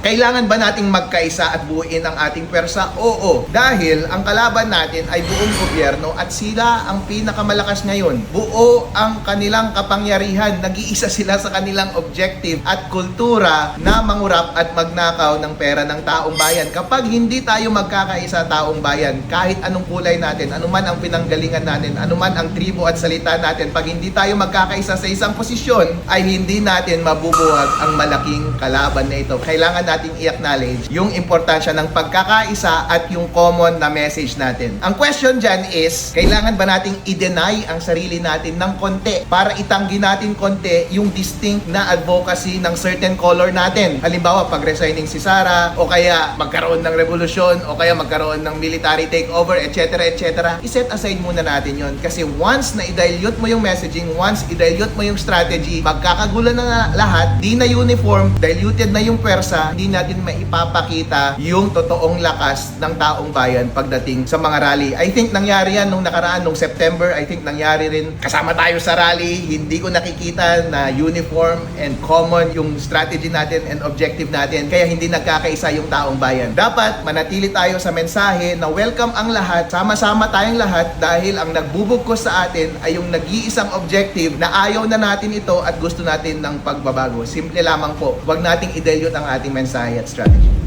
Kailangan ba nating magkaisa at buuin ang ating pwersa? Oo, dahil ang kalaban natin ay buong gobyerno at sila ang pinakamalakas ngayon. Buo ang kanilang kapangyarihan, nag-iisa sila sa kanilang objective at kultura na mangurap at magnakaw ng pera ng taong bayan. Kapag hindi tayo magkakaisa taong bayan, kahit anong kulay natin, anuman ang pinanggalingan natin, anuman ang tribo at salita natin, pag hindi tayo magkakaisa sa isang posisyon, ay hindi natin mabubuhat ang malaking kalaban na ito. Kailangan nating i-acknowledge yung importansya ng pagkakaisa at yung common na message natin. Ang question dyan is, kailangan ba nating i-deny ang sarili natin ng konti para itanggi natin konti yung distinct na advocacy ng certain color natin? Halimbawa, pag-resigning si Sara, o kaya magkaroon ng revolusyon, o kaya magkaroon ng military takeover, etc. etc. I-set aside muna natin yon kasi once na i-dilute mo yung messaging, once i-dilute mo yung strategy, magkakagulo na lahat, di na uniform, diluted na yung pwersa, hindi natin maipapakita yung totoong lakas ng taong bayan pagdating sa mga rally. I think nangyari yan nung nakaraan, nung September. I think nangyari rin kasama tayo sa rally. Hindi ko nakikita na uniform and common yung strategy natin and objective natin, kaya hindi nagkakaisa yung taong bayan. Dapat manatili tayo sa mensahe na welcome ang lahat, sama-sama tayong lahat, dahil ang nagbubugkos sa atin ay yung nag-iisang objective na ayaw na natin ito at gusto natin ng pagbabago. Simple lamang po, huwag nating i-dilute ang ating mensahe at strategy.